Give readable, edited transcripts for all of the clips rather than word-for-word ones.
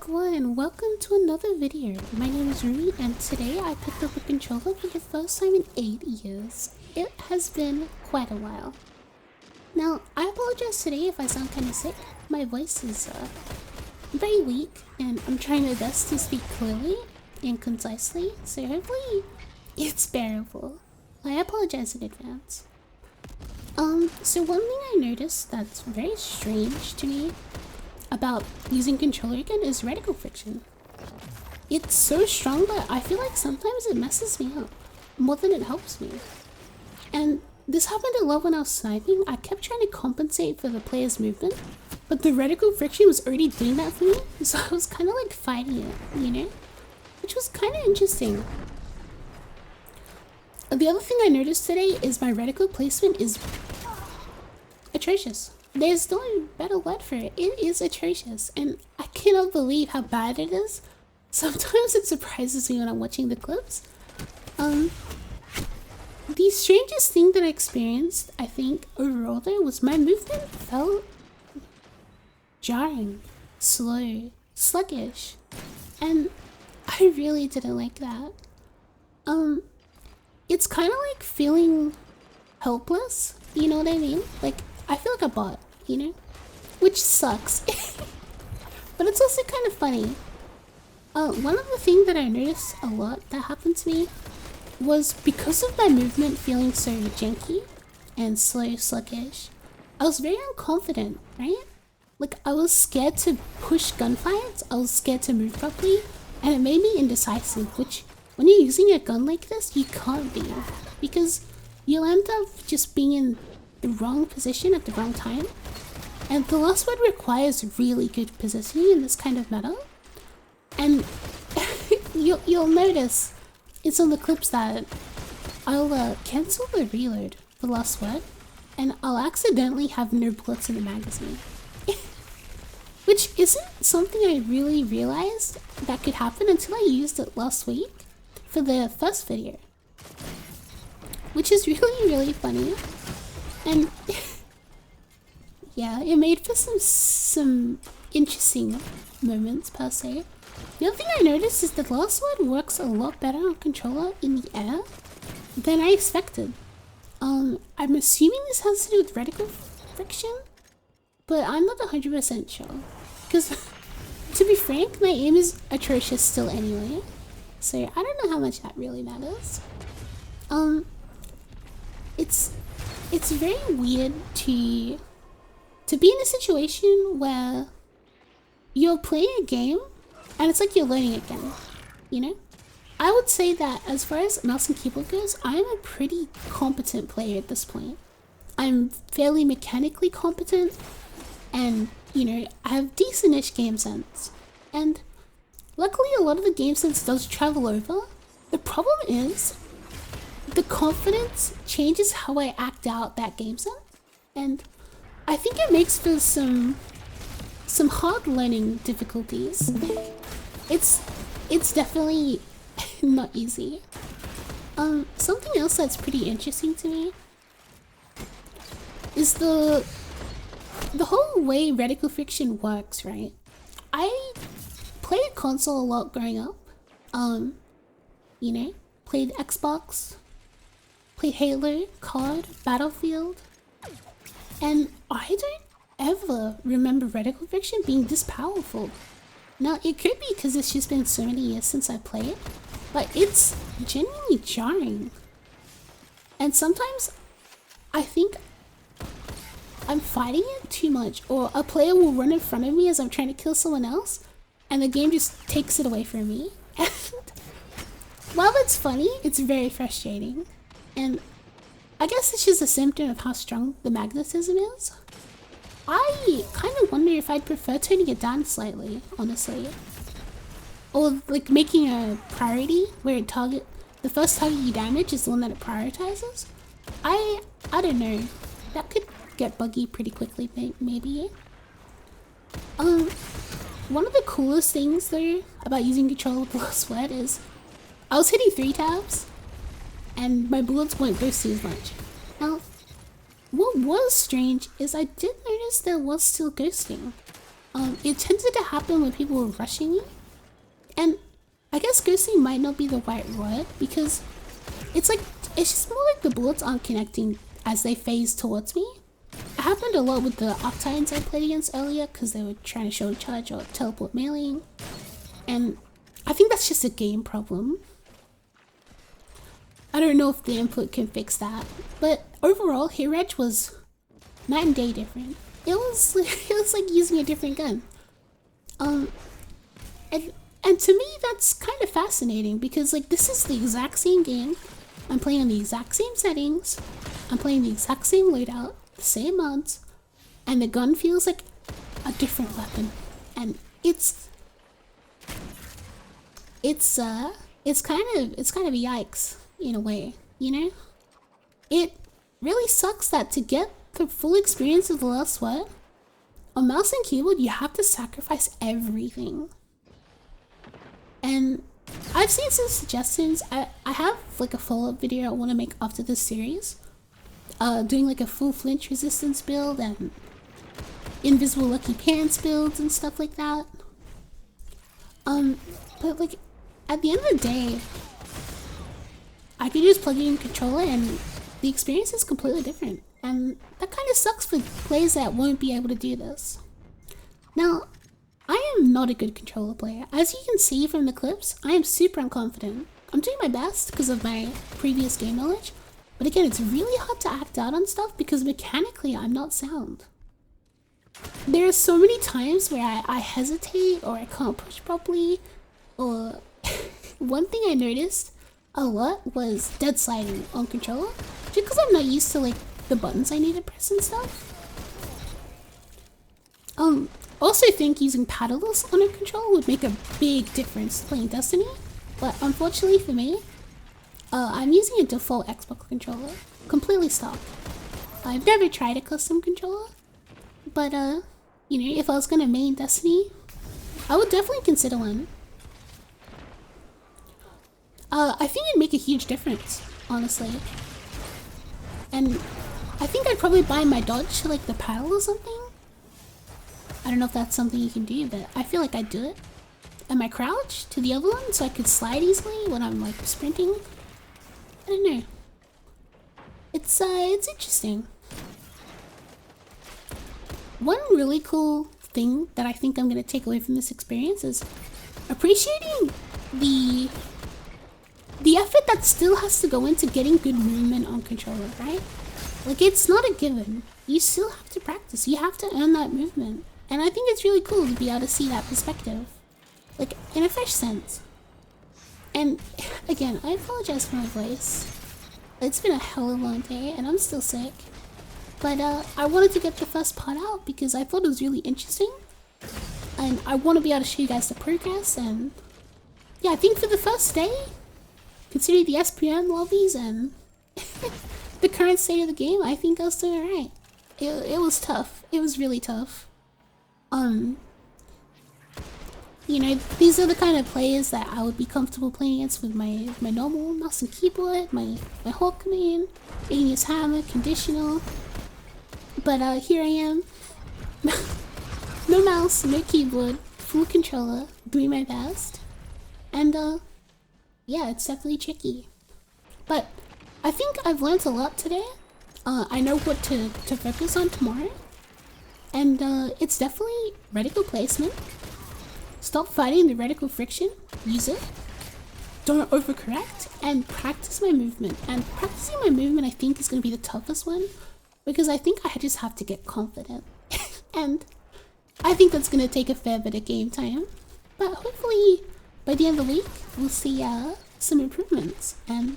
everyone, welcome to another video. My name is Rumi and today I picked up a controller for the first time in 8 years. It has been quite a while. Now, I apologize today if I sound kind of sick. My voice is very weak and I'm trying my best to speak clearly and concisely, so hopefully it's bearable. I apologize in advance. So one thing I noticed that's very strange to me about using controller again is reticle friction. It's so strong that I feel like sometimes it messes me up more than it helps me. And this happened a lot when I was sniping. I kept trying to compensate for the player's movement, but the reticle friction was already doing that for me, so I was kind of like fighting it, you know? Which was kind of interesting. The other thing I noticed today is my reticle placement is atrocious. There's no better word for it. It is atrocious, and I cannot believe how bad it is. Sometimes it surprises me when I'm watching the clips. The strangest thing that I experienced, I think, overall though, was my movement felt jarring, slow, sluggish, and I really didn't like that. It's kind of like feeling helpless, you know what I mean? Like, I feel like a bot, you know? Which sucks. But it's also kind of funny. One of the things that I noticed a lot that happened to me was because of my movement feeling so janky and slow, sluggish, I was very unconfident, right? Like, I was scared to push gunfights, I was scared to move properly, and it made me indecisive, which when you're using a gun like this, you can't be, because you'll end up just being in the wrong position at the wrong time. And the last word requires really good positioning in this kind of meta. And you'll notice in some of the clips that I'll cancel the reload for the last word, and I'll accidentally have no bullets in the magazine. Which isn't something I really realized that could happen until I used it last week for the first video. Which is really funny. And yeah, it made for some interesting moments per se. The other thing I noticed is that last word works a lot better on controller in the air than I expected. I'm assuming this has to do with reticle friction, but I'm not 100% sure. Because, to be frank, my aim is atrocious still anyway, so I don't know how much that really matters. It's very weird to be in a situation where you're playing a game and it's like you're learning again, you know? I would say that as far as mouse and keyboard goes, I'm a pretty competent player at this point. I'm fairly mechanically competent and, you know, I have decent-ish game sense. And luckily a lot of the game sense does travel over. The problem is the confidence changes how I act out that game sense. And I think it makes for some hard learning difficulties. It's definitely not easy. Something else that's pretty interesting to me is the whole way reticle friction works, right? I played console a lot growing up. You know, played Xbox, played Halo, COD, Battlefield, and I don't ever remember reticle friction being this powerful. Now, it could be because it's just been so many years since I played, but it's genuinely jarring. And sometimes I think I'm fighting it too much, or a player will run in front of me as I'm trying to kill someone else, and the game just takes it away from me. And while it's funny, it's very frustrating. And I guess it's just a symptom of how strong the magnetism is. I kind of wonder if I'd prefer turning it down slightly, honestly. Or like making a priority where the first target you damage is the one that it prioritizes. I don't know. That could get buggy pretty quickly, maybe. One of the coolest things though about using control with the last word is I was hitting 3 tabs and my bullets weren't ghosting as much. Now, what was strange is I did notice there was still ghosting. It tended to happen when people were rushing me. And I guess ghosting might not be the right word because it's just more like the bullets aren't connecting as they phase towards me. It happened a lot with the Octines I played against earlier because they were trying to show charge or teleport meleeing. And I think that's just a game problem. I don't know if the input can fix that. But overall, hit reg was night and day different. It was like using a different gun. And to me that's kind of fascinating because like this is the exact same game. I'm playing on the exact same settings. I'm playing the exact same loadout, the same mods, and the gun feels like a different weapon. And it's kind of yikes in a way, you know? It really sucks that to get the full experience of The Last Sweat, on mouse and keyboard you have to sacrifice everything. And I've seen some suggestions. I have like a follow-up video I want to make after this series. Doing like a full flinch resistance build and invisible lucky pants builds and stuff like that. But like at the end of the day, I could just plug in a controller and the experience is completely different. And that kind of sucks for players that won't be able to do this. Now, I am not a good controller player. As you can see from the clips, I am super unconfident. I'm doing my best because of my previous game knowledge, but again, it's really hard to act out on stuff because mechanically I'm not sound. There are so many times where I hesitate or I can't push properly, or one thing I noticed a lot was dead sliding on controller, just because I'm not used to like the buttons I need to press and stuff. Also think using paddles on a controller would make a big difference playing Destiny, but unfortunately for me, I'm using a default Xbox controller, completely stock. I've never tried a custom controller, but you know, if I was gonna main Destiny, I would definitely consider one. I think it'd make a huge difference, honestly. And I think I'd probably buy my dodge to like the paddle or something. I don't know if that's something you can do, but I feel like I'd do it. And my crouch to the other one so I could slide easily when I'm like sprinting. I don't know. It's interesting. One really cool thing that I think I'm gonna take away from this experience is appreciating the effort that still has to go into getting good movement on controller, right? Like it's not a given. You still have to practice. You have to earn that movement. And I think it's really cool to be able to see that perspective. Like, in a fresh sense. And, again, I apologize for my voice. It's been a hell of a long day, and I'm still sick. But, I wanted to get the first part out because I thought it was really interesting. And I want to be able to show you guys the progress, and... yeah, I think for the first day, considering the SPM lobbies and the current state of the game, I think I was doing alright. It was tough. It was really tough. You know, these are the kind of players that I would be comfortable playing against with my normal mouse and keyboard, my Hawk command, Igneous Hammer, conditional. But here I am. No mouse, no keyboard, full controller, doing my best. And yeah, it's definitely tricky. But I think I've learned a lot today. I know what to focus on tomorrow. And it's definitely reticle placement. Stop fighting the reticle friction. Use it. Don't overcorrect. And practice my movement. And practicing my movement I think is going to be the toughest one. Because I think I just have to get confident. And I think that's going to take a fair bit of game time. But hopefully by the end of the week we'll see some improvements. And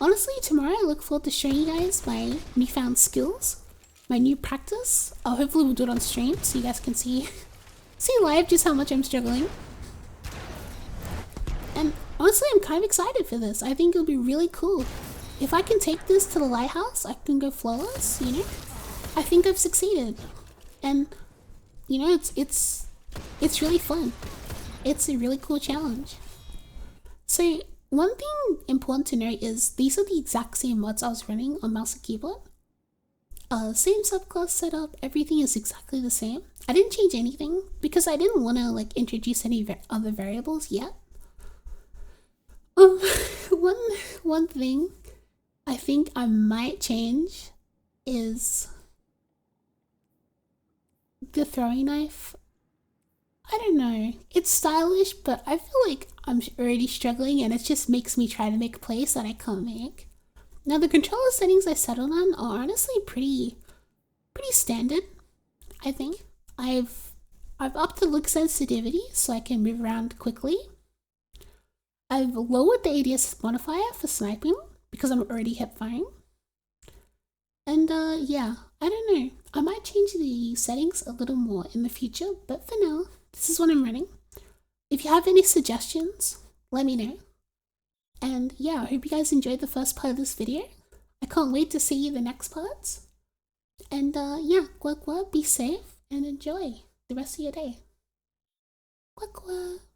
honestly tomorrow I look forward to showing you guys my newfound skills. My new practice. Hopefully we'll do it on stream so you guys can see live just how much I'm struggling. And honestly I'm kind of excited for this. I think it'll be really cool. If I can take this to the lighthouse, I can go flawless, you know? I think I've succeeded. And you know, it's really fun. It's a really cool challenge. So one thing important to note is these are the exact same mods I was running on mouse and keyboard. Same subclass setup, everything is exactly the same. I didn't change anything because I didn't want to like introduce any other variables yet. Um, one one thing I think I might change is the throwing knife. I don't know. It's stylish, but I feel like I'm already struggling and it just makes me try to make plays that I can't make. Now the controller settings I settled on are honestly pretty standard, I think. I've upped the look sensitivity so I can move around quickly. I've lowered the ADS modifier for sniping because I'm already hip firing. And yeah, I don't know. I might change the settings a little more in the future, but for now, this is what I'm running. If you have any suggestions, let me know. And yeah, I hope you guys enjoyed the first part of this video. I can't wait to see the next parts. And yeah, be safe and enjoy the rest of your day. Quack quack.